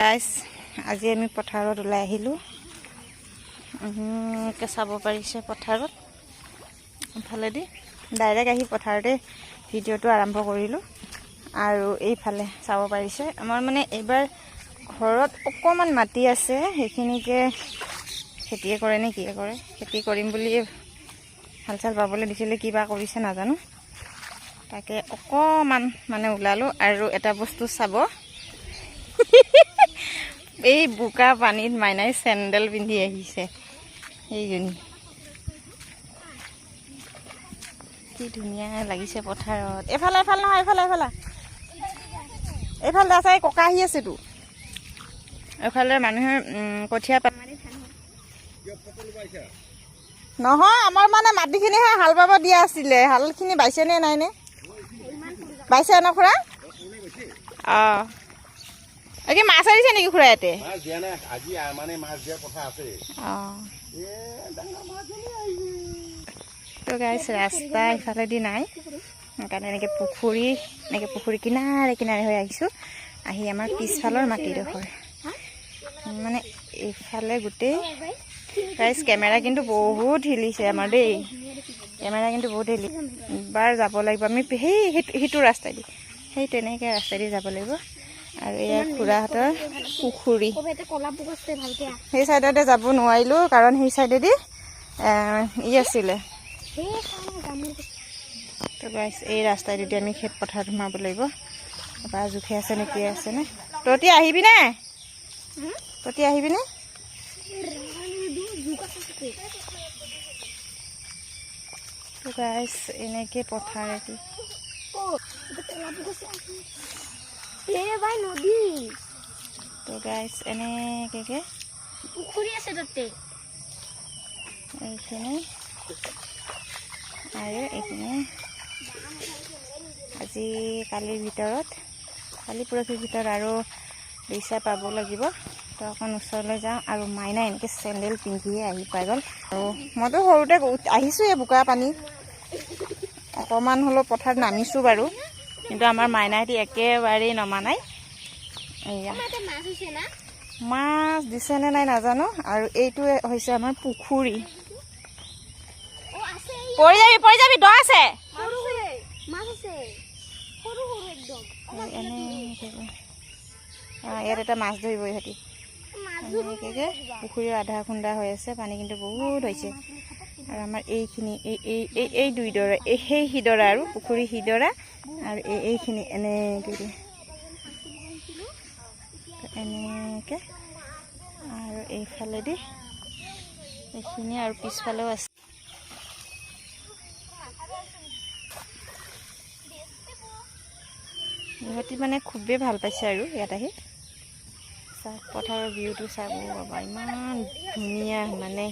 Guys আজি আমি পথাৰত ওলাই আহিলোঁ চাব পাৰিছে পথাৰত ইফালেদি ডাইৰেক্ট আহি পথাৰতে ভিডিঅ'টো আৰম্ভ কৰিলোঁ আৰু এইফালে চাব পাৰিছে আমাৰ মানে এইবাৰ ঘৰত অকমান মাটি আছে সেইখিনিকে খেতিয়ে কৰে নে কি কৰে খেতি কৰিম বুলি হাল চাল বাবলৈ দিছিলে কিবা কৰিছে নাজানো তাকে অকমান মানে ওলালো আৰু এটা বস্তু চাব এই বুকা পানীত মাইনাই চেন্ডেল পিন্ধি আহিছে এইজনী কি ধুনীয়া লাগিছে পথাৰত এফালে এফালে নহয় এফালে এফালে এইফালে আছে ককা আহি আছে তো এফালে মানুহে কঠীয়া নহয় আমাৰ মানে মাটিখিনিহে হাল বাব দিয়া আছিলে হালখিনি বাইছে নে নাই নে বাইছে ন খুৰা অঁ কি মাছ আহিছে নেকি খুৰা ইয়াতে তো গাইছ ৰাস্তা ইফালেদি নাই সেইকাৰণে এনেকৈ পুখুৰী কিনাৰে কিনাৰে হৈ আহিছোঁ আহি আমাৰ পিছফালৰ মাটিডোখৰ মানে এইফালে গোটেই গাইছ কেমেৰা কিন্তু বহুত হিলিছে আমাৰ দেই কেমেৰা কিন্তু বহুত হিলি এবাৰ যাব লাগিব আমি সেইটো ৰাস্তাইদি সেই তেনেকৈ ৰাস্তাইদি যাব লাগিব আৰু এয়া খুৰাহঁতৰ পুখুৰী সেই চাইডতে যাব নোৱাৰিলোঁ কাৰণ সেই চাইডেদি আছিলে তো গাইছ এই ৰাস্তাইদি আমি খেত পথাৰত সোমাব লাগিব এবাৰ জোখে আছে নে কি আছে নে তহঁতি আহিবিনে তো গাইছ এনেকৈ পথাৰেদি তো গাইছ এনেকৈ পুখুৰী আছে তাতে এইখিনি আৰু এইখিনি আজি কালিৰ ভিতৰত কালি পৰহিৰ ভিতৰত আৰু পইচা পাব লাগিব তো অকণ ওচৰলৈ যাওঁ আৰু মাইনা এনেকৈ চেণ্ডেল পিন্ধিয়ে আহি পাই গ'ল আৰু মইতো সৰুতে আহিছোঁ এই বোকা পানী অকণমান হ'লেও পথাৰত নামিছোঁ বাৰু কিন্তু আমাৰ মাইনাহঁতি একেবাৰেই নমা নাই এয়া মাছ দিছে নে নাই নাজানো আৰু এইটোৱে হৈছে আমাৰ পুখুৰী পৰি যাবি দ আছে ইয়াত এটা মাছ ধৰিব ইহঁতি এনেকৈ পুখুৰীৰ আধা খুন্দা হৈ আছে পানী কিন্তু বহুত হৈছে আৰু আমাৰ এইখিনি এই দুইডৰা সেই সিডৰা আৰু পুখুৰী সিডৰা আৰু এইখিনি এনেকৈ আৰু এইফালেদি এইখিনি আৰু পিছফালেও আছে ইহঁতি মানে খুবেই ভাল পাইছে আৰু ইয়াত আহি পথাৰৰ ভিউটো চাব পাবা ইমান ধুনীয়া মানে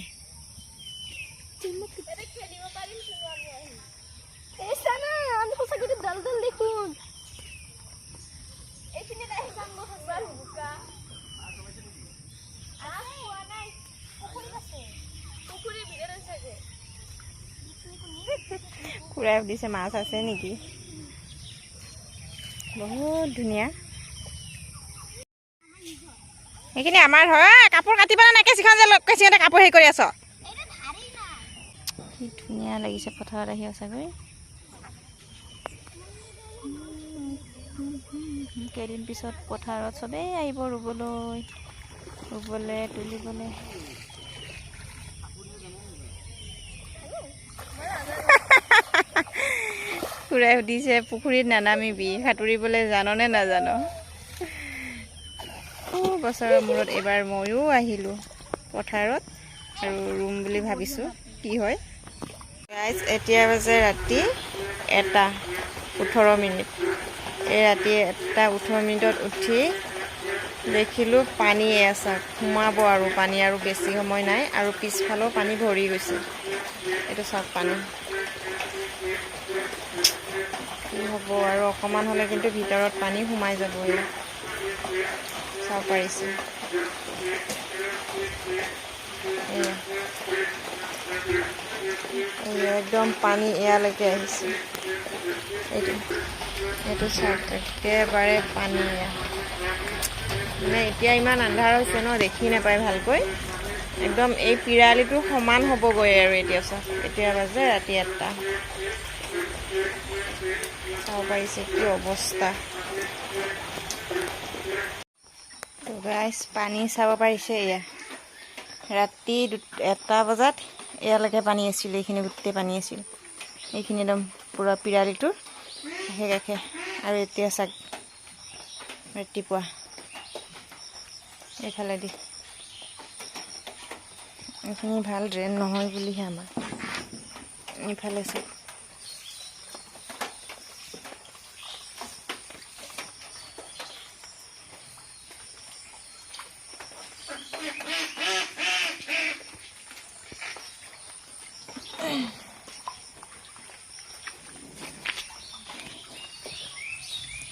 খুৰাই সুধিছে মাছ আছে নেকি বহুত ধুনীয়া সেইখিনি আমাৰ হয় কাপোৰ কাটিবা নে কেঁচিখন যে কেঁচিখনতে কাপোৰ হেৰি কৰি আছ কি ধুনীয়া লাগিছে পথাৰত আহি সঁচাকৈ কেইদিন পিছত পথাৰত চবেই আহিব ৰুবলৈ তুলিবলৈ খুৰাই সুধিছে পুখুৰীত নানামিবি সাঁতুৰিবলৈ জাননে নাজানো বছৰৰ মূৰত এইবাৰ ময়ো আহিলোঁ পথাৰত আৰু ৰুম বুলি ভাবিছোঁ কি হয় গাইজ এতিয়া বাজে ৰাতি 1:18 এই ৰাতি 1:18 উঠি দেখিলোঁ পানী আছে সোমাব আৰু পানী আৰু বেছি সময় নাই আৰু পিছফালেও পানী ভৰি গৈছে এইটো চাওক পানী কি হ'ব আৰু অকণমান হ'লে কিন্তু ভিতৰত পানী সোমাই যাব চাব পাৰিছে একদম পানী এয়ালৈকে আহিছে এইটো চাওক একেবাৰে পানী এয়া মানে এতিয়া ইমান আন্ধাৰ হৈছে ন, দেখি নাপায় ভালকৈ। একদম এই পিৰালিটো সমান হ'বগৈ আৰু এতিয়া চাওক, এতিয়া বাজে ৰাতি 1টা। চাব পাৰিছে কি অৱস্থা। তো গাইছ, পানী চাব পাৰিছে এয়া। ৰাতি 1টা বজাত এয়ালৈকে পানী আছিল, এইখিনি গোটেই পানী আছিল। এইখিনি একদম পূৰা পিৰালিটোৰ কাষে কাষে। আৰু এতিয়া চাওক ৰাতিপুৱা এইফালেদি এইখিনি ভাল ড্ৰেইন নহয় বুলিহে আমাৰ এইফালে চাওক।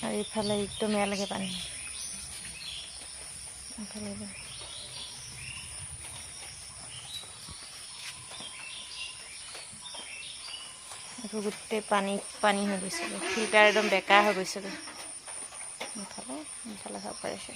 আৰু এইফালে একদম ইয়ালৈকে পানী। এইফালে এইটো গোটেই পানী হৈ গৈছে, ফিল্টাৰ একদম বেকাৰ হৈ গৈছে। এইফালে চাব পাৰিছে।